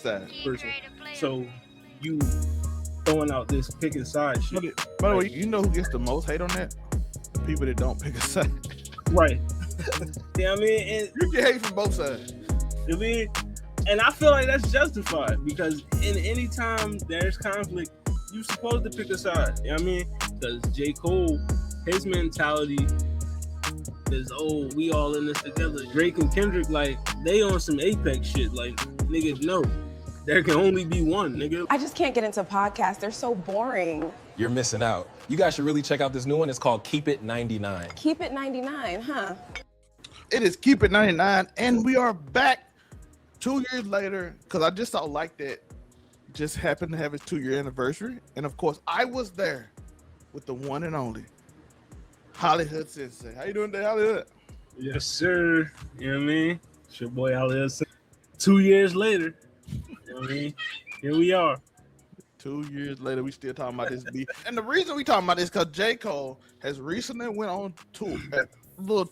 side. person. So you throwing out this pick a side shit. By the way, you know who gets the most hate on that? The people that don't pick a side. Right. Yeah, I mean, and You get hate from both sides. I mean, and I feel like that's justified because in any time there's conflict, you're supposed to pick a side. You know what I mean? Because J. Cole, his mentality is, oh, we all in this together. Drake and Kendrick, like, they on some Apex shit. Like, nigga, no. There can only be one, nigga. I just can't get into podcasts. They're so boring. You're missing out. You guys should really check out this new one. It's called Keep It 99. Keep it 99, huh? It is Keep It 99, and we are back 2 years later because I just saw Like That just happened to have its 2-year anniversary. And of course, I was there with the one and only Hollywood Hood Sensei. How you doing today, Hollywood? Yes, sir. You know what I mean? It's your boy Hollywood Sensei. 2 years later, you know what I mean? Here we are. 2 years later, we still talking about this beef. And the reason we talking about this because J. Cole has recently went on tour, a little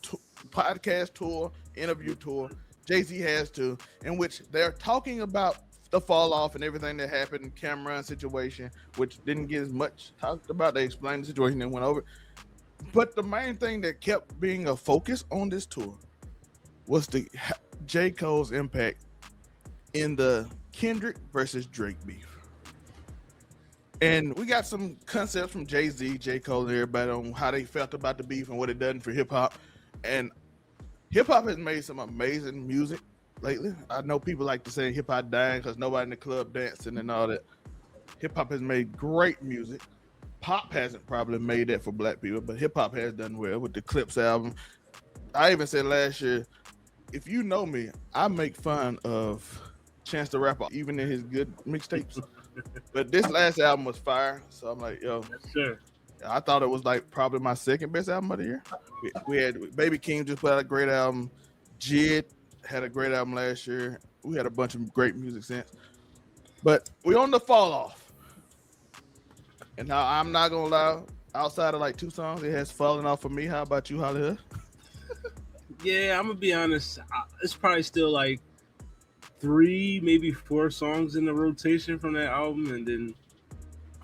podcast tour, interview tour. Jay-Z has too, in which they're talking about the fall off and everything that happened, Cameron situation, which didn't get as much talked about. They explained the situation and went over. But the main thing that kept being a focus on this tour was the J. Cole's impact in the Kendrick versus Drake beef. And we got some concepts from Jay-Z, J. Cole, and everybody on how they felt about the beef and what it done for hip-hop. And hip-hop has made some amazing music lately. I know people like to say hip-hop dying because nobody in the club dancing and all that. Hip-hop has made great music. Pop hasn't probably made that for black people, but hip-hop has done well with the Clips album. I even said last year, if you know me, I make fun of Chance the Rapper, even in his good mixtapes. But this last album was fire, so I'm like, yo. Yes, sir. I thought it was like probably my second best album of the year. We had Baby Keem just put out a great album. Jid had a great album last year. We had a bunch of great music since. But we on the fall off. And now I'm not gonna lie, outside of like 2 songs, it has fallen off for me. How about you, Hollywood? Yeah, I'm gonna be honest. It's probably still like 3, maybe 4 songs in the rotation from that album, and then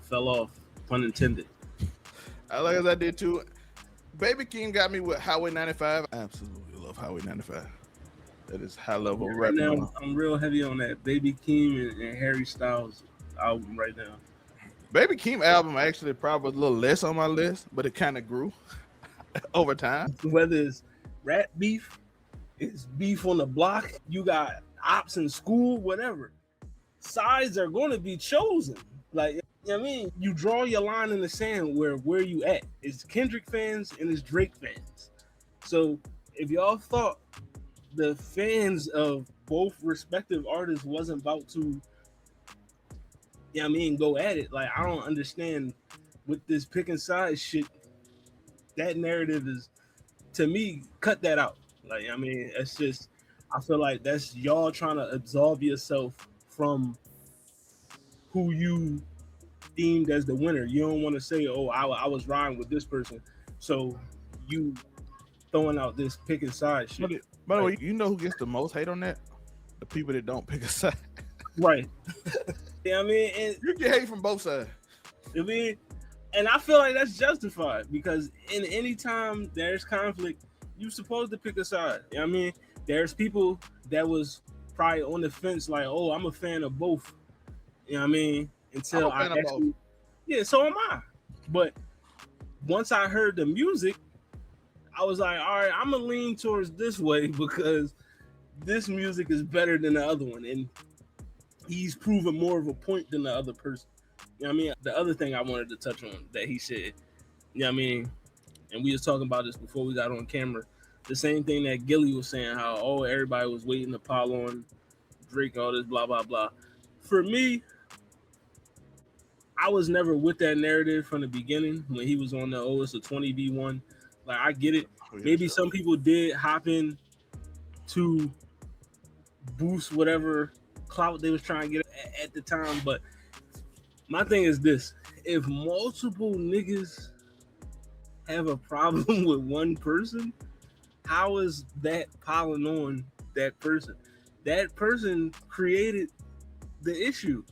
fell off, pun intended. Like as I did too. Baby Keem got me with Highway 95. I absolutely love Highway 95. That is high level Right rap. now, I'm real heavy on that Baby Keem and Harry Styles album right now. Baby Keem album actually probably was a little less on my list, but it kind of grew over time. Whether it's rap beef, it's beef on the block, you got ops in school, whatever. Sides are going to be chosen. Like, you know what I mean? You draw your line in the sand where you at. It's Kendrick fans and it's Drake fans. So if y'all thought the fans of both respective artists wasn't about to, you know what I mean, go at it, like, I don't understand with this picking sides shit. That narrative is, to me, cut that out. Like, I mean, it's just, I feel like that's y'all trying to absolve yourself from who you deemed as the winner. You don't want to say, oh, I was riding with this person. So you throwing out this picking side shit. By the way, you know who gets the most hate on that? The people that don't pick a side. Right. Yeah, I mean, and You get hate from both sides. I mean, and I feel like that's justified because in any time there's conflict, you're supposed to pick a side. You know what I mean? There's people that was probably on the fence, like, oh, I'm a fan of both. You know what I mean? Until I actually, yeah, so am I. But once I heard the music, I was like, all right, I'm gonna lean towards this way because this music is better than the other one, and he's proven more of a point than the other person. You know what I mean? The other thing I wanted to touch on that he said, you know what I mean? And we was talking about this before we got on camera. The same thing that Gilly was saying, how, oh, everybody was waiting to pile on Drake, all this, blah, blah, blah. For me, I was never with that narrative from the beginning when he was on the, oh, it's a 20v1. Like, I get it. Maybe some people did hop in to boost whatever clout they was trying to get at the time. But my thing is this. If multiple niggas have a problem with one person, how is that piling on that person? That person created the issue.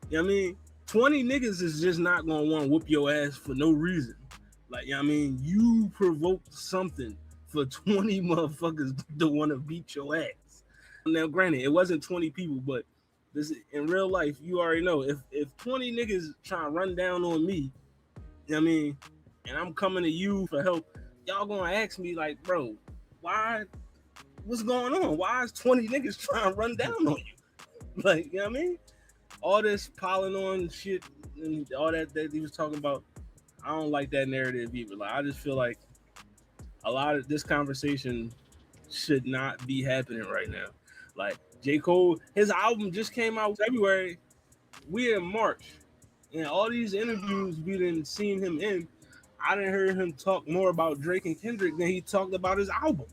You know what I mean? 20 niggas is just not gonna want to whoop your ass for no reason. Like, you know what I mean? You provoked something for 20 motherfuckers to want to beat your ass. Now, granted, it wasn't 20 people, but this in real life, you already know if 20 niggas trying to run down on me, you know what I mean, and I'm coming to you for help, y'all gonna ask me like, bro, why? What's going on? Why is 20 niggas trying to run down on you? Like, you know what I mean? All this piling on shit and all that he was talking about, I don't like that narrative either. Like, I just feel like a lot of this conversation should not be happening right now. Like, J. Cole, his album just came out February. We're in March. And all these interviews we didn't seen him in, I didn't hear him talk more about Drake and Kendrick than he talked about his album.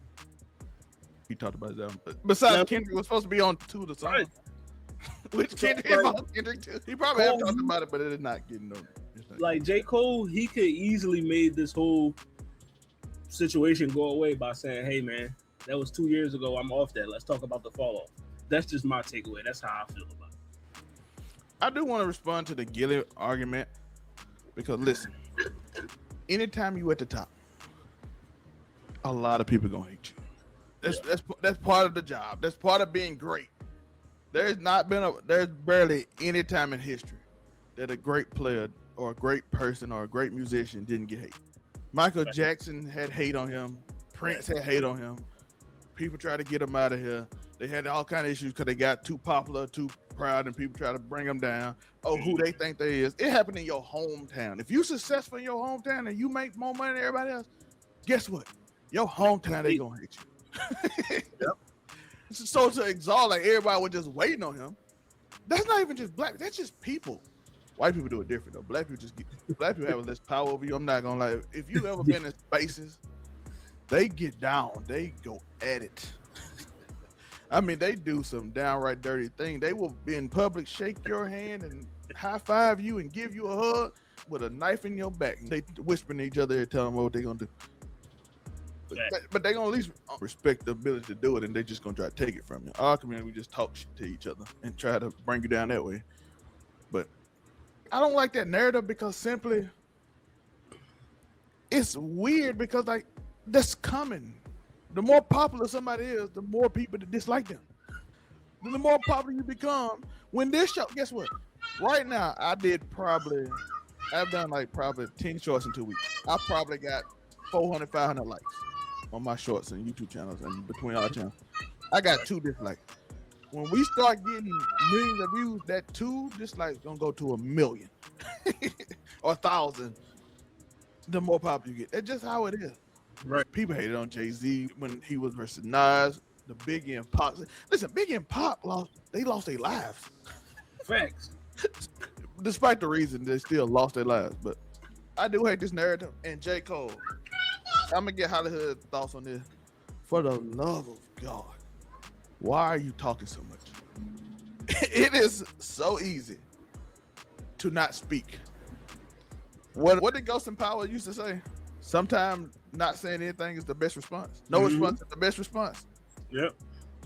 He talked about his album. Besides, Kendrick was supposed to be on 2 of the songs. Right. Which Kendrick too. He probably have talked about it, but it is not getting no. Like J. Cole, he could easily made this whole situation go away by saying, hey man, that was 2 years ago. I'm off that. Let's talk about the fall off. That's just my takeaway. That's how I feel about it. I do want to respond to the Gilly argument because listen, anytime you at the top, a lot of people gonna hate you. That's part of the job. That's part of being great. There's barely any time in history that a great player or a great person or a great musician didn't get hate. Michael Jackson had hate on him. Prince had hate on him. People tried to get him out of here. They had all kind of issues because they got too popular, too proud, and people try to bring them down. Oh, who they think they is. It happened in your hometown. If you successful in your hometown and you make more money than everybody else, guess what? Your hometown, they gonna hate you. Yep. So to exalt like everybody was just waiting on him, that's not even just black. That's just people. White people do it different though. Black people have less power over you. I'm not gonna lie. If you've ever been in spaces, they get down. They go at it. I mean, they do some downright dirty thing. They will be in public, shake your hand and high five you and give you a hug with a knife in your back. They whispering to each other and telling them what they're gonna do. But they gonna at least respect the ability to do it, and they just gonna try to take it from you. Our community, we just talk shit to each other and try to bring you down that way. But I don't like that narrative because simply it's weird because like that's coming. The more popular somebody is, the more people that dislike them. Then the more popular you become. When this show, guess what? Right now, I've done like probably 10 shorts in 2 weeks. I probably got 400, 500 likes on my shorts and YouTube channels and between our channels. I got 2 dislikes. When we start getting millions of views, that 2 dislikes gonna go to 1 million or 1,000. The more popular you get. That's just how it is. Right. People hated on Jay-Z when he was versus Nas, the Biggie and Pop. Listen, Biggie and Pop lost their lives. Facts. Despite the reason they still lost their lives. But I do hate this narrative. And J. Cole, I'm gonna get Hollywood Hood thoughts on this. For the love of God, why are you talking so much? It is so easy to not speak. What did Ghost and Power used to say? Sometimes not saying anything is the best response. No response is the best response. Yep.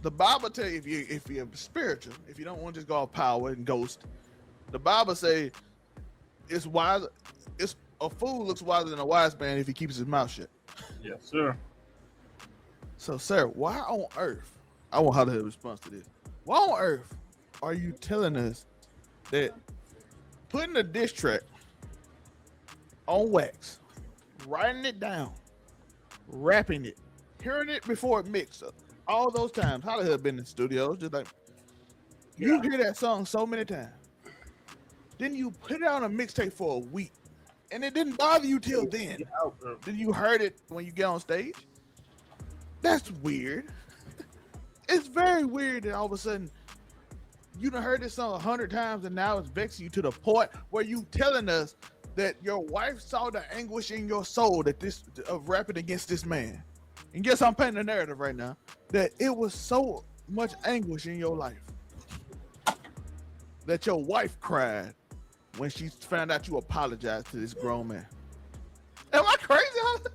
The Bible tell you if you're spiritual, if you don't want to just go all power and ghost, the Bible say it's wise. It's a fool looks wiser than a wise man if he keeps his mouth shut. Yes, sir. So, sir, why on earth? I want Hollywood response to this. Why on earth are you telling us that putting a diss track on wax, writing it down, rapping it, hearing it before it mixed up, all those times, Hollywood been in the studios, just like you hear that song so many times. Then you put it on a mixtape for a week, and it didn't bother you till then. Then you heard it when you get on stage. That's weird. It's very weird that all of a sudden you done heard this song 100 times and now it's vexing you to the point where you telling us that your wife saw the anguish in your soul that this of rapping against this man. And guess I'm painting the narrative right now that it was so much anguish in your life that your wife cried when she found out you apologized to this grown man. Am I crazy?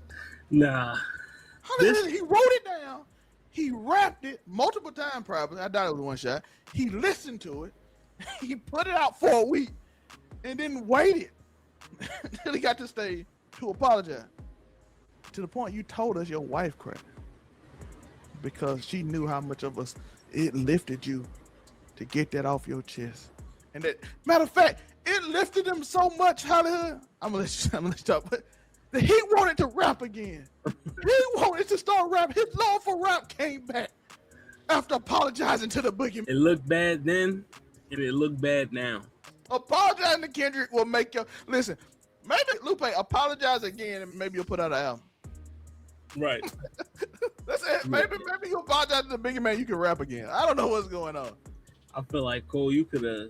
Nah. He wrote it down. He rapped it multiple times probably. I doubt it was one shot. He listened to it. He put it out for a week and then waited until he got to stage to apologize. To the point you told us your wife cried because she knew how much of us it lifted you to get that off your chest. And that matter of fact, it lifted him so much, Hollywood. I'm gonna let you talk, but that he wanted to rap again. He wanted to start rapping. His love for rap came back after apologizing to the boogeyman. It looked bad then, and it looked bad now. Apologizing to Kendrick will make you listen. Maybe Lupe apologize again, and maybe you'll put out an album. Right. That's it. Maybe you apologize to the bigger man. You can rap again. I don't know what's going on. I feel like Cole, you could have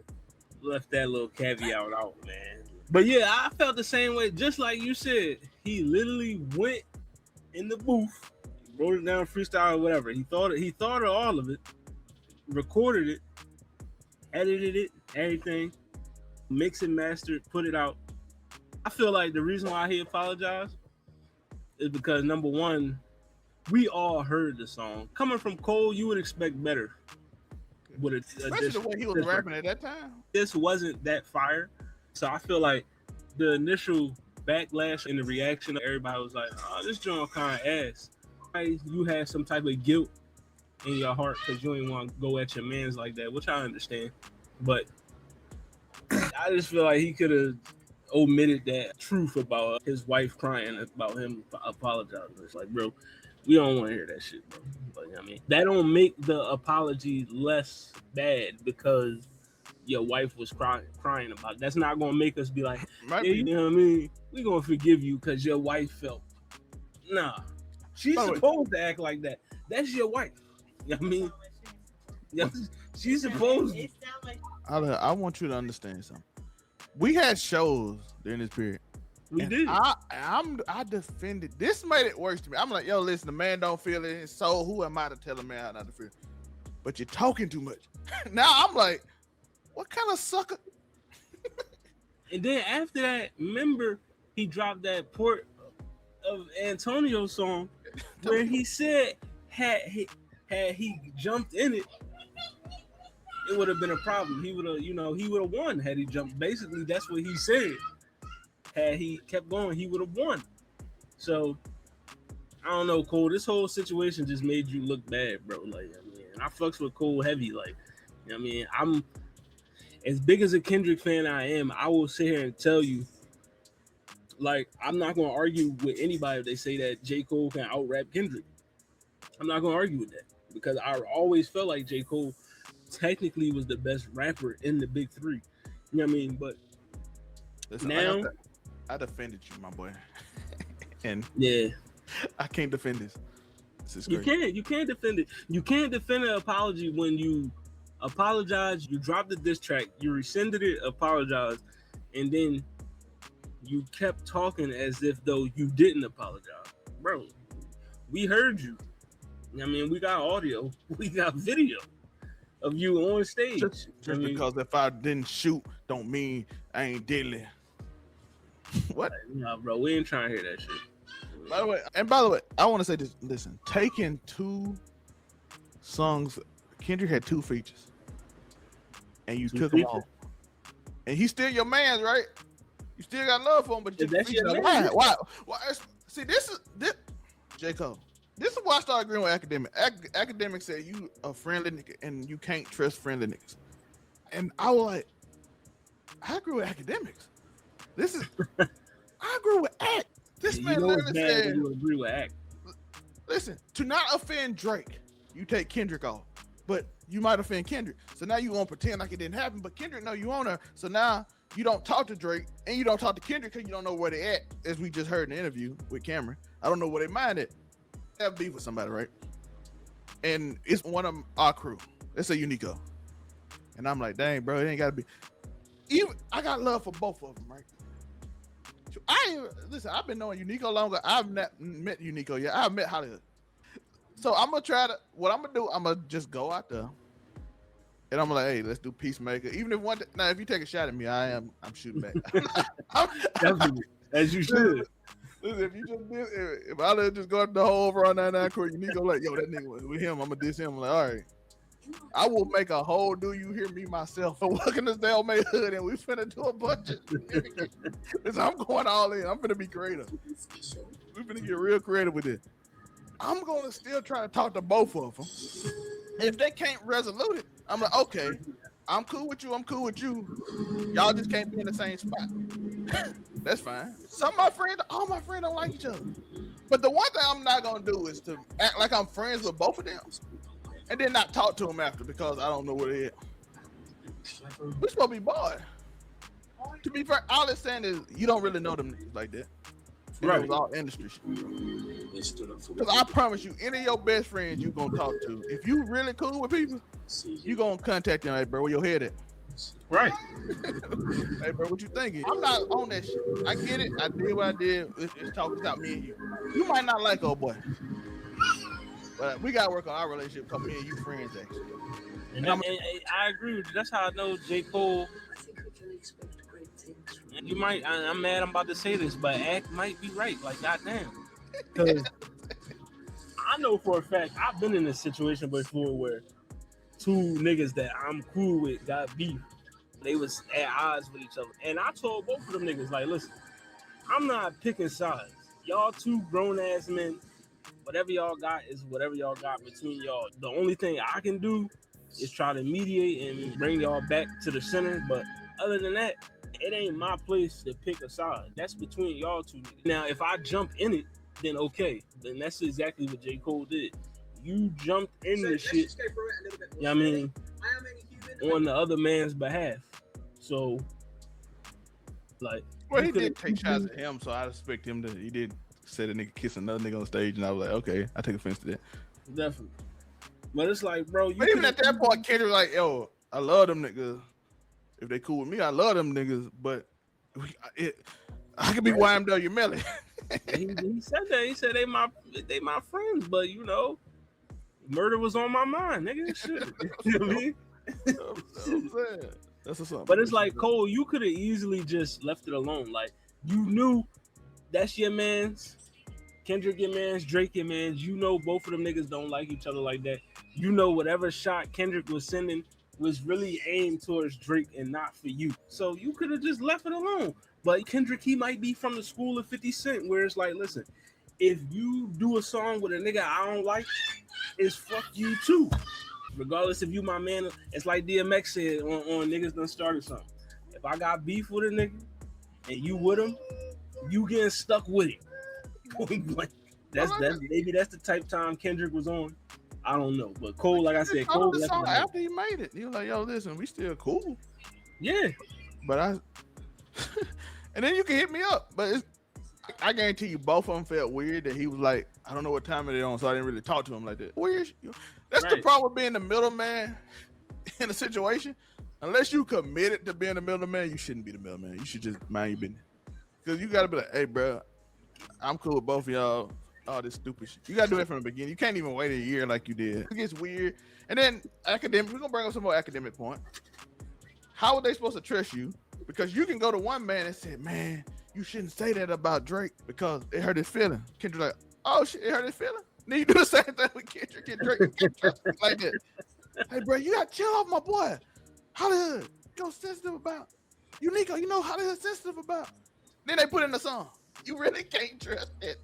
left that little caveat out, man. But yeah, I felt the same way. Just like you said, he literally went in the booth, wrote it down, freestyle or whatever. He thought of all of it, recorded it, edited it, everything, mixed and mastered, put it out. I feel like the reason why he apologized is because number one, we all heard the song. Coming from Cole, you would expect better. Especially the way he was rapping at that time. This wasn't that fire. So I feel like the initial backlash and the reaction, everybody was like, oh, this joint kind of ass. You had some type of guilt in your heart because you didn't want to go at your mans like that, which I understand. But I just feel like he could have omitted that truth about his wife crying about him apologizing. It's like, bro, we don't want to hear that shit, bro. But I mean, that don't make the apology less bad because your wife was crying about it. That's not gonna make us be like, hey, you know what I mean? We gonna forgive you because your wife felt. Nah, she's supposed to act like that. That's your wife. You know what I mean? Yeah, she's supposed to. I want you to understand something. We had shows during this period. We did. I defended. This made it worse to me. I'm like, yo, listen, the man don't feel it in his soul. Who am I to tell a man how not to feel? But you're talking too much. Now I'm like, what kind of sucker? And then after that, remember he dropped that Port of Antonio song where he said had he jumped in it, it would have been a problem. He would have won had he jumped. Basically, that's what he said. Had he kept going, he would have won. So I don't know, Cole. This whole situation just made you look bad, bro. Like, I mean, I fucks with Cole heavy. Like, you know what I mean, I'm as big as a Kendrick fan I am. I will sit here and tell you, like, I'm not gonna argue with anybody if they say that J. Cole can out-rap Kendrick. I'm not gonna argue with that because I always felt like J. Cole technically was the best rapper in the big three. You know what I mean? But listen, now I defended you, my boy. And yeah, I can't defend this. This is crazy. You can't defend it. You can't defend an apology when you apologize, you dropped the diss track, you rescinded it, apologized, and then you kept talking as if though you didn't apologize. Bro, we heard you. I mean, we got audio, we got video of you on stage. Just because if I didn't shoot, don't mean I ain't deadly. What? Nah, bro, we ain't trying to hear that shit. By the way, I want to say this. Listen, taking two songs, Kendrick had two features, and you took them off. And he's still your man, right? You still got love for him, but that's your man. Why? See, this J. Cole. This is why I started agreeing with Academic. Academic said you a friendly nigga, and you can't trust friendly niggas. And I was like, I agree with Academics. I agree with Act. This man literally said, you agree with Act. Listen, to not offend Drake, you take Kendrick off, but you might offend Kendrick. So now you won't pretend like it didn't happen, but Kendrick know you on her. So now you don't talk to Drake and you don't talk to Kendrick because you don't know where they at, as we just heard in the interview with Cameron. I don't know where they mind at. They have beef with somebody, right? And it's one of our crew. Let's say Unico. And I'm like, dang, bro, it ain't got to be. I got love for both of them, right? Listen, I've been knowing Unico longer. I've not met Unico yet. I've met Hollywood. So I'm gonna try to. What I'm gonna do? I'm gonna just go out there, and I'm like, hey, let's do Peacemaker. Even if now, if you take a shot at me, I'm shooting back. As you should. Listen, if I just go out the whole over on 99 court, Unico like, yo, that nigga with him, I'm gonna diss him. I'm like, all right. I will make a whole Do You Hear Me myself. I'm looking at Hollywood Hood and we finna do a bunch of shit. I'm going all in. I'm finna be creative. We finna get real creative with it. I'm gonna still try to talk to both of them. If they can't resolute it, I'm like, okay, I'm cool with you. I'm cool with you. Y'all just can't be in the same spot. That's fine. All my friends don't like each other. But the one thing I'm not gonna do is to act like I'm friends with both of them and then not talk to them after because I don't know what it is. We're supposed to be boys. To be fair, all it's saying is you don't really know them niggas like that. Right. It was all industry shit. Because I promise you, any of your best friends you gonna talk to, if you really cool with people, you gonna contact them. Hey, bro, where your head at? Right. Hey, bro, what you thinking? I'm not on that shit. I get it. I did what I did. It's talking about me and you. You might not like old boy, but we gotta work on our relationship because me and you friends actually. And I agree with you. That's how I know J. Cole. You might. I'm mad. I'm about to say this, but Act might be right. Like, goddamn. Because I know for a fact I've been in a situation before where two niggas that I'm cool with got beef. They was at odds with each other, and I told both of them niggas, like, listen, I'm not picking sides. Y'all two grown ass men. Whatever y'all got is whatever y'all got between y'all. The only thing I can do is try to mediate and bring y'all back to the center. But other than that, it ain't my place to pick a side. That's between y'all two niggas. Now, if I jump in it, then okay. Then that's exactly what J. Cole did. You jumped in the shit, you know what I mean, on the other man's behalf. So, like, well, he did take shots at him, so I expect him to. He did say a nigga kiss another nigga on stage, and I was like, okay, I take offense to that. Definitely. But it's like, bro, but even at that point, Kendrick was like, yo, I love them niggas. If they cool with me, I love them niggas. But I could be YMW Melly. he said that. He said they my friends, but you know, murder was on my mind, nigga. Shit. You know what I mean? That's what's up. But it's like, Cole, you could have easily just left it alone. Like, you knew that's your man's, Kendrick your man's, Drake your man's. You know both of them niggas don't like each other like that. You know whatever shot Kendrick was sending was really aimed towards Drake and not for you. So you could have just left it alone. But Kendrick, he might be from the school of 50 Cent, where it's like, listen, if you do a song with a nigga I don't like, it's fuck you too. Regardless if you my man, it's like DMX said on Niggas Done Started Something. If I got beef with a nigga and you with him, you getting stuck with it. That's maybe that's the type time Kendrick was on. I don't know. But Cole, like I said, Cole the song after he made it. He was like, yo, listen, we still cool. Yeah. But and then you can hit me up. But I guarantee you both of them felt weird that he was like, I don't know what time it is on, so I didn't really talk to him like that. Weird. That's right. The problem with being the middleman in a situation. Unless you committed to being the middleman, you shouldn't be the middleman. You should just mind your business. Because you got to be like, hey, bro, I'm cool with both of y'all. All this stupid shit. You got to do it from the beginning. You can't even wait a year like you did. It gets weird. And then academic, we're going to bring up some more academic point. How are they supposed to trust you? Because you can go to one man and say, man, you shouldn't say that about Drake because it hurt his feeling. Kendrick like, oh shit, it hurt his feeling? Then you do the same thing with Kendrick and Drake like that. Hey, bro, you got to chill off my boy. Hollywood, go sensitive about. Unico, you know Hollywood sensitive about. Then they put in the song. You really can't trust it.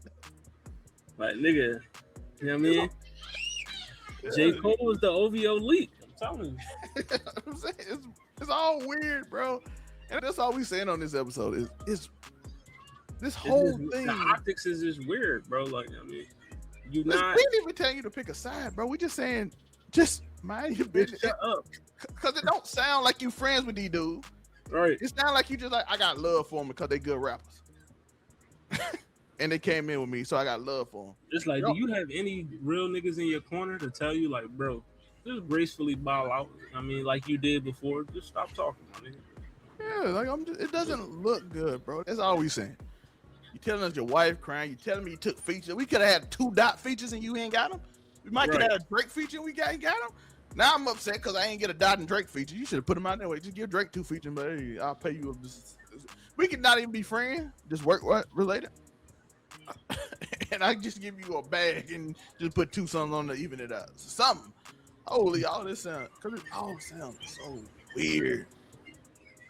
Like, nigga, you know what I mean? Yeah. J. Cole was the OVO leak. I'm telling you. I'm saying, it's all weird, bro. And that's all we saying on this episode is this whole thing. The optics is just weird, bro. Like, I mean, we didn't even tell you to pick a side, bro. We just saying, just mind your business. Shut up. Because it don't sound like you friends with these dudes. Right. It sounds like you just like, I got love for them because they good rappers. And they came in with me, so I got love for them. It's like, do you have any real niggas in your corner to tell you, like, bro, just gracefully bow out? I mean, like you did before. Just stop talking, my nigga. Yeah, like it doesn't look good, bro. That's all we saying. You telling us your wife crying. You telling me you took features. We could have had 2 dot features and you ain't got them. We might could have had a Drake feature and we ain't got them. Now I'm upset because I ain't get a Dot and Drake feature. You should have put them out there. Just give Drake 2 features, but hey, I'll pay you. We could not even be friends. Just work related. And I just give you a bag and just put 2 songs on to even it out. Something. holy, all this sound, because it all sounds so weird.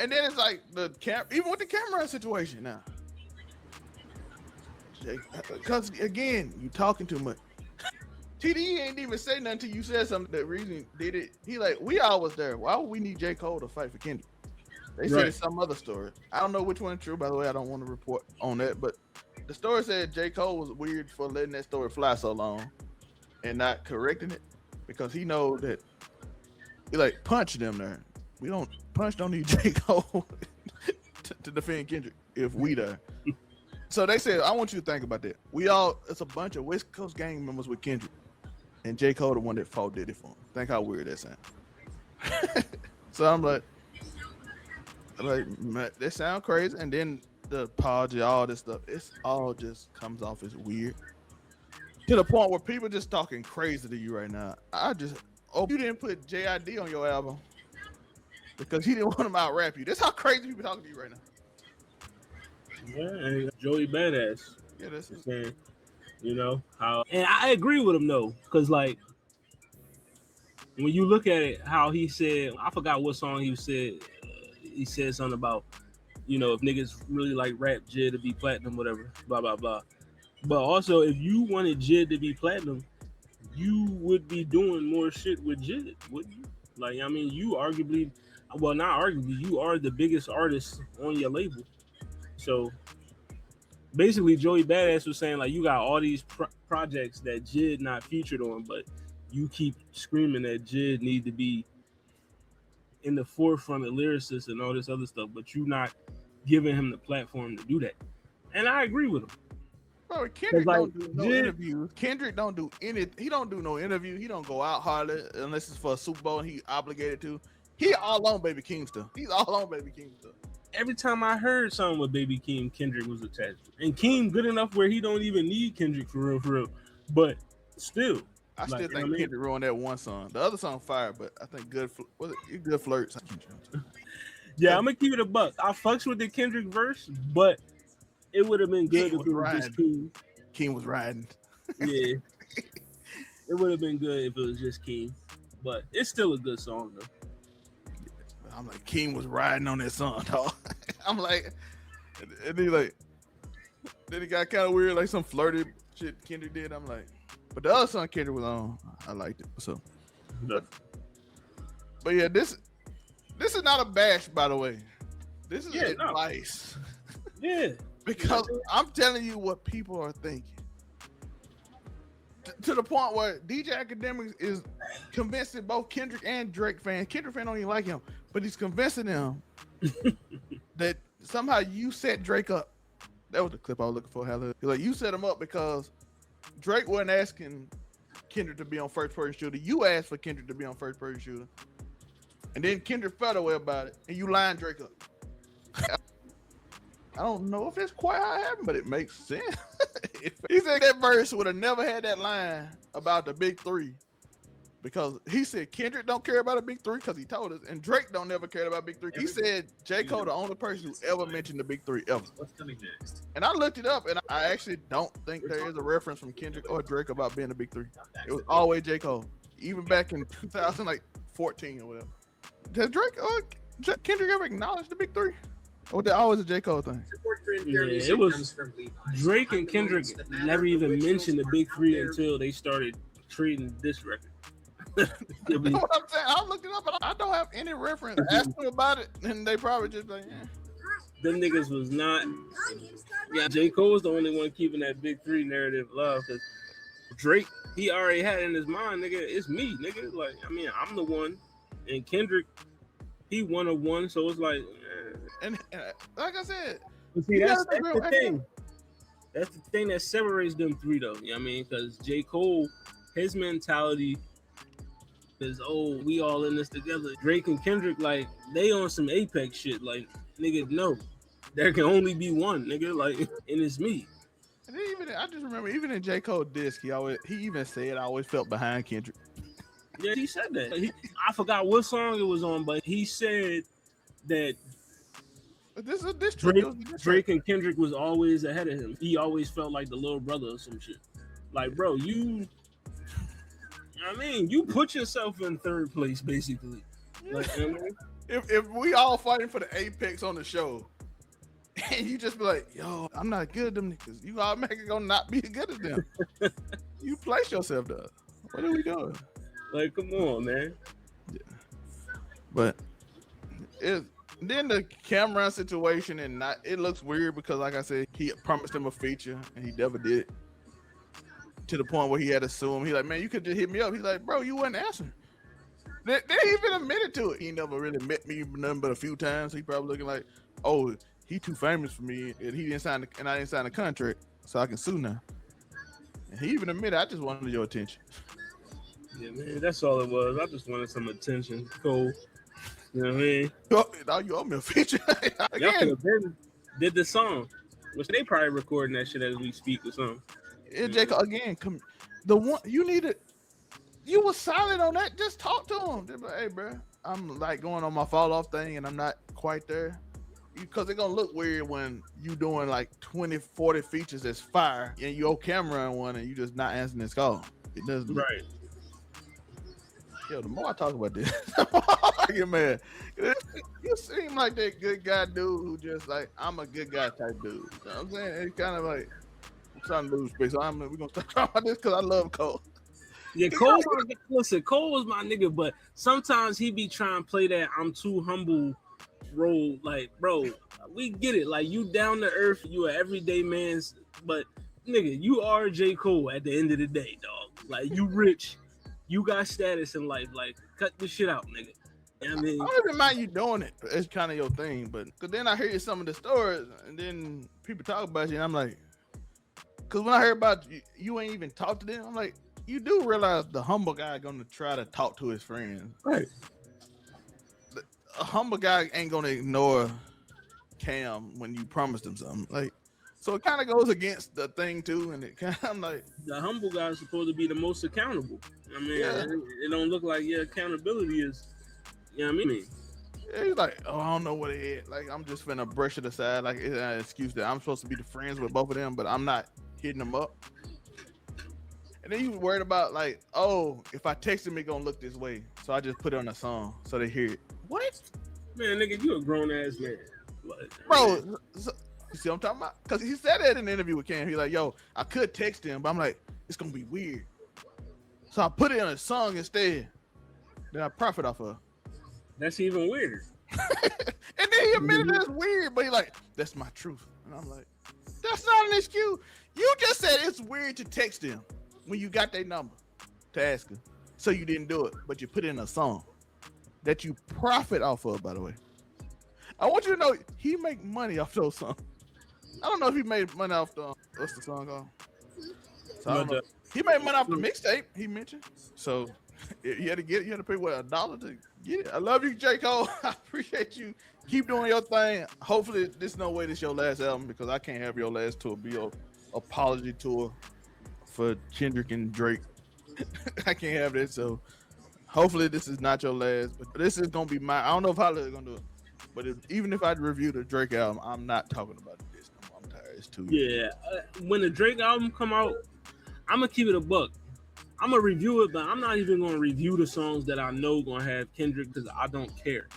And then it's like even with the camera situation now. Because again, you talking too much. TDE ain't even say nothing till you said something. The reason he did it, he like, we all was there. Why would we need J. Cole to fight for Kendrick? They said it's some other story. I don't know which one is true, by the way. I don't want to report on that, but the story said J. Cole was weird for letting that story fly so long and not correcting it because he know that he like punched them there. We don't need J. Cole to defend Kendrick if we there. So they said, I want you to think about that. It's a bunch of West Coast gang members with Kendrick, and J. Cole the one that fought did it for him. Think how weird that sounds. So I'm like, that sound crazy. And then the apology, all this stuff, it's all just comes off as weird. To the point where people just talking crazy to you right now. You didn't put JID on your album because he didn't want him out rap you. That's how crazy people talking to you right now. Yeah, and Joey Badass. Yeah, that's it. Saying, you know how, and I agree with him though, because like when you look at it, how he said, I forgot what song he said. He said something about, you know, if niggas really like rap, Jid to be platinum, whatever, blah blah blah. But also, if you wanted Jid to be platinum, you would be doing more shit with Jid, wouldn't you? Like, I mean, you arguably, well, not arguably, you are the biggest artist on your label. So basically, Joey Badass was saying like you got all these projects that Jid not featured on, but you keep screaming that Jid need to be in the forefront of lyricists and all this other stuff, but you not giving him the platform to do that. And I agree with him. Bro, Kendrick don't do no interviews. Kendrick don't do he don't do no interview. He don't go out hardly unless it's for a Super Bowl and he obligated to. He all on Baby King stuff. He's all on Baby King stuff. Every time I heard something with Baby Keem, Kendrick was attached. And Keem good enough where he don't even need Kendrick for real. But still. I still think Kendrick ruined that one song. The other song fire, but I think Good Flirts. Yeah, I'm gonna keep it a buck. I fucks with the Kendrick verse, but it would have been good if it was just Keem. Keem was riding. Yeah. It would have been good if it was just Keem. But it's still a good song though. I'm like, Keem was riding on that song, dog. I'm like, and then it got kind of weird, like some flirty shit Kendrick did. I'm like, but the other song Kendrick was on, I liked it. So, but yeah, this is not a bash, by the way. This is advice. No. Yeah, because I'm telling you what people are thinking. To the point where DJ Academics is convincing both Kendrick and Drake fans. Kendrick fan don't even like him, but he's convincing them that somehow you set Drake up. That was the clip I was looking for. Like, you set him up because Drake wasn't asking Kendrick to be on first person shooter. You asked for Kendrick to be on first person shooter, and then Kendrick felt away about it, and you lined Drake up. I don't know if it's quite how it happened, but it makes sense. He said that verse would have never had that line about the big three, because he said Kendrick don't care about a big three because he told us, and Drake don't never care about big three. He said J. Cole the only person who ever mentioned the big three ever. What's coming next? And I looked it up, and I actually don't think there is a reference from Kendrick or Drake about being a big three. It was always J. Cole, even back in 2014 or whatever. Does Drake or Kendrick ever acknowledge the big three? Or was that always a J. Cole thing? Yeah, it was Drake and Kendrick never even mentioned the big three until they started treating this record. You know what I'm saying? I looked it up, but I don't have any reference. Ask them about it, and they probably just like, Them niggas was not. Yeah, J. Cole was the only one keeping that big three narrative alive, because Drake, he already had in his mind, nigga, it's me, nigga. Like, I mean, I'm the one, and Kendrick, he one of one, so it's like. And like I said, see, that's the thing. That's the thing that separates them three, though. You know what I mean? Because J. Cole, his mentality is, oh, we all in this together. Drake and Kendrick, like, they on some Apex shit. Like, nigga, no. There can only be one, nigga. Like, and it's me. And I just remember, even in J. Cole disc, he even said, I always felt behind Kendrick. Yeah, he said that. I forgot what song it was on, but he said that Drake and Kendrick was always ahead of him. He always felt like the little brother or some shit. Like, bro, I mean, you put yourself in third place, basically. Like, you know what I mean? If we all fighting for the apex on the show, and you just be like, yo, I'm not good at them niggas, you automatically gonna not be good at them. You place yourself there. What are we doing? Like, come on, man. Yeah. But then the Cameron situation, and it looks weird because, like I said, he promised him a feature and he never did. To the point where he had to sue him. He's like, man, you could just hit me up. He's like, bro, you wasn't answering. They even admitted to it. He never really met me nothing but a few times. He probably looking like, oh, he too famous for me, and he didn't sign and I didn't sign the contract, so I can sue now. And he even admitted, I just wanted your attention. Yeah, man, that's all it was. I just wanted some attention. Cool. You know what I mean? Now you owe me a feature. Y'all Again, could have did the song, which they probably recording that shit as we speak or something. Jacob, again, the one you needed. You was silent on that. Just talk to him. Just like, hey, bro, I'm like going on my fall off thing, and I'm not quite there. Because it's gonna look weird when you doing like 20, 40 features that's fire, and you owe Cameron one, and you just not answering this call. It doesn't. Right. Yo, the more I talk about this, the more I get mad. You seem like that good guy dude who just like, I'm a good guy type dude. You know what I'm saying? It's kind of like, I'm trying to lose space. So we're going to start talking about this because I love Cole. Yeah, Cole. Listen, Cole was my nigga, but sometimes he be trying to play that I'm too humble role. Like, bro, we get it. Like, you down to earth, you an everyday man's, but nigga, you are J. Cole at the end of the day, dog. Like, you rich, you got status in life. Like, cut this shit out, nigga. You know what I mean, I don't even mind you doing it. It's kind of your thing, but because then I hear some of the stories, and then people talk about you, and I'm like, because when I heard about you ain't even talk to them, I'm like, you do realize the humble guy gonna try to talk to his friends, right? A humble guy ain't gonna ignore Cam when you promised him something, like. So it kind of goes against the thing too, and it kind of like the humble guy is supposed to be the most accountable. I mean, it don't look like your accountability is. You know what I mean? Yeah, he's like, oh, I don't know what it is. Like, I'm just finna brush it aside. Like, it's an excuse that I'm supposed to be the friends with both of them, but I'm not hitting them up. And then you worried about like, oh, if I text him, it gonna look this way. So I just put it on a song so they hear it. What? Man, nigga, you a grown ass man. Like, bro. So, you see what I'm talking about? Because he said that in the interview with Cam. He's like, yo, I could text him, but I'm like, it's gonna be weird. So I put it on a song instead. Then I profit off of. That's even weirder. And then he admitted that's weird, but he's like, that's my truth. And I'm like, that's not an excuse. You just said it's weird to text him when you got their number to ask him. So you didn't do it, but you put it in a song that you profit off of, by the way. I want you to know he make money off those songs. I don't know if he made money off the, what's the song called? So I don't know. He made money off the mixtape he mentioned. So you had to get it. You had to pay what, $1 to get it. I love you, J. Cole. I appreciate you. Keep doing your thing. Hopefully, there's no way this your last album because I can't have your last tour be a apology tour for Kendrick and Drake. I can't have that. So hopefully, this is not your last. But this is gonna be my. I don't know if Hollywood gonna do it. But even if I review the Drake album, I'm not talking about this no more. I'm tired. It's too. Yeah, when the Drake album come out, I'm gonna keep it a buck. I'm gonna review it, but I'm not even gonna review the songs that I know gonna have Kendrick because I don't care.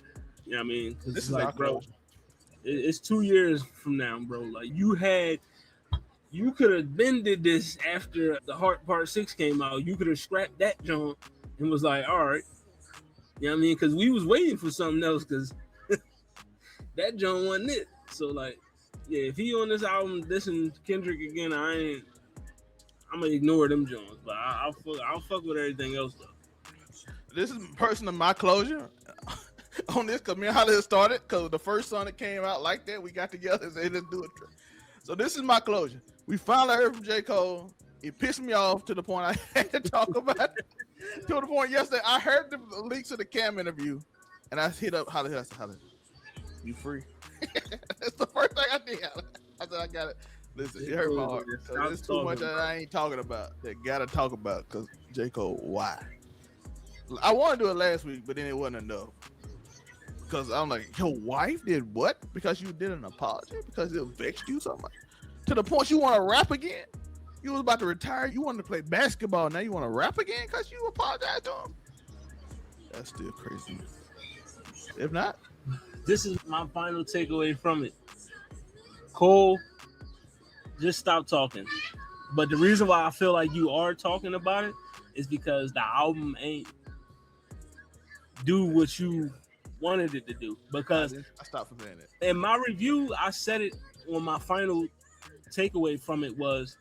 You know what I mean? This it's is like, bro, it's 2 years from now, bro. Like you could have been did this after the Heart Part 6 came out. You could have scrapped that joint and was like, all right. You know what I mean? Because we was waiting for something else because that joint wasn't it. So like, yeah, if he on this album dissing Kendrick again, I'm gonna ignore them joints, but I'll fuck with everything else though. This is personal my closure on this because me and Hollywood started because the first song that came out like that, we got together and said let's do it. So this is my closure. We finally heard from J. Cole. It pissed me off to the point I had to talk about it. To the point yesterday, I heard the leaks of the Cam interview, and I hit up Hollywood. I said, Hollywood, you free? That's the first thing I did. I said, I got it. Listen, it hurt my heart. There's too much that I ain't talking about that gotta talk about because J. Cole, why? I wanted to do it last week, but then it wasn't enough. Because I'm like, your wife did what? Because you did an apology? Because it vexed you so much? To the point you want to rap again? You was about to retire. You wanted to play basketball. Now you want to rap again because you apologize to him. That's still crazy. If not, This is my final takeaway from it. Cole, just stop talking. But the reason why I feel like you are talking about it is because the album ain't do what you wanted it to do. Because I stopped from saying it. in my review, I said it on my final takeaway from it was,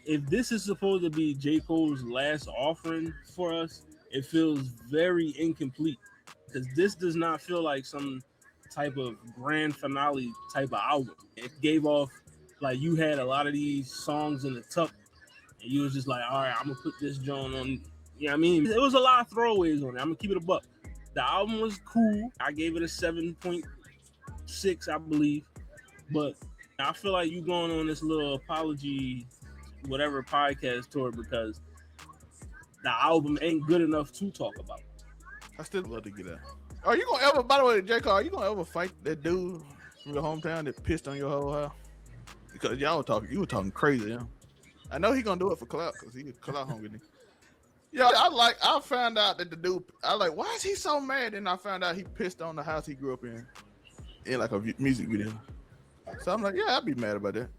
if this is supposed to be J. Cole's last offering for us, it feels very incomplete. Because this does not feel like some type of grand finale type of album. It gave off like you had a lot of these songs in the tuck, and you was just like, all right, I'm gonna put this joint on. You know what I mean? It was a lot of throwaways on it. I'm gonna keep it a buck. The album was cool. I gave it a 7.6, I believe. But I feel like you going on this little apology, whatever podcast tour, because the album ain't good enough to talk about. I still love to get out. Are you gonna ever? By the way, J. Cole, are you gonna ever fight that dude from your hometown that pissed on your whole house? Because y'all were talking, you were talking crazy. Yeah? I know he gonna do it for clout because he clout hungry. Yeah, I found out that the dude. I like, why is he so mad? And I found out he pissed on the house he grew up in like a music video. So I'm like, yeah, I'd be mad about that.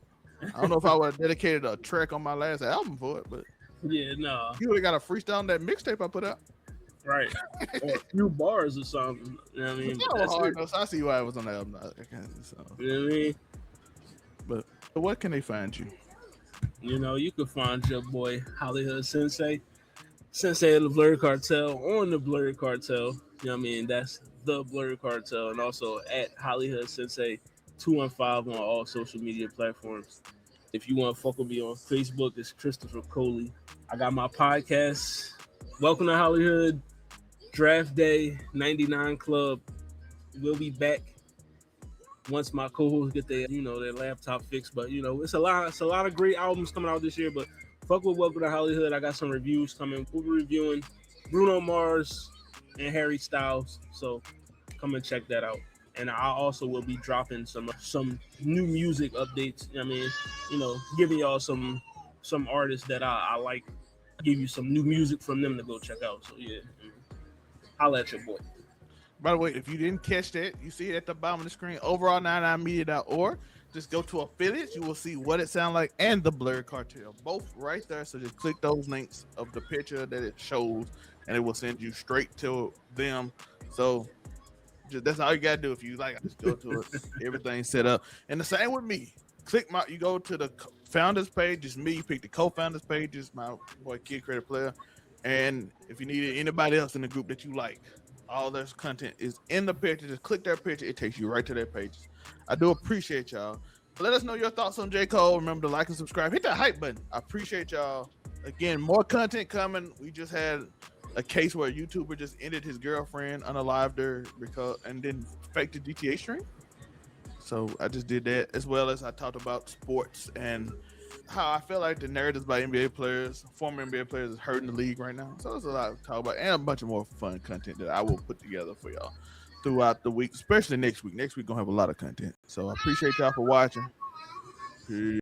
I don't know if I would have dedicated a track on my last album for it, but Yeah, no. he would have got a freestyle on that mixtape I put out. Right. Or a few bars or something. You know what I mean? It's not hard enough, so I see why it was on the album. So. You know what I mean? But what can they find you? You know, you can find your boy Hollywood Hood Sensei, Sensei of the Blurred Cartel on the Blurred Cartel. You know what I mean? That's the Blurred Cartel, and also at Hollywood Hood Sensei 215 on all social media platforms. If you want to fuck with me on Facebook, it's Christopher Coley. I got my podcast, Welcome to Hollywood, Draft Day 99 Club. We'll be back once my co-hosts get their laptop fixed. But it's a lot of great albums coming out this year. But fuck with Welcome to Hollywood. I got some reviews coming. We'll be reviewing Bruno Mars and Harry Styles. So come and check that out. And I also will be dropping some new music updates. I mean, giving y'all some artists that I like. Give you some new music from them to go check out. So yeah, holla at your boy. By the way, if you didn't catch that, you see it at the bottom of the screen, overall99media.org. Just go to affiliates. You will see what it sounds like and the Blurred Cartel. Both right there. So just click those links of the picture that it shows, and it will send you straight to them. So that's all you got to do. If you like, just go to it. Everything's set up. And the same with me. You go to the founders page. It's me. You pick the co-founders page. It's my boy, Kid Credit Player. And if you need anybody else in the group that you like, all their content is in the picture. Just click their picture. It takes you right to their pages. I do appreciate y'all. Let us know your thoughts on J. Cole. Remember to like and subscribe. Hit that hype button. I appreciate y'all. Again, more content coming. We just had a case where a YouTuber just ended his girlfriend, unalived her, and then faked the GTA stream. So I just did that, as well as I talked about sports and how I feel like the narratives by NBA players, former NBA players, is hurting the league right now. So there's a lot to talk about, and a bunch of more fun content that I will put together for y'all throughout the week, especially next week. Next week, gonna have a lot of content. So I appreciate y'all for watching. Peace.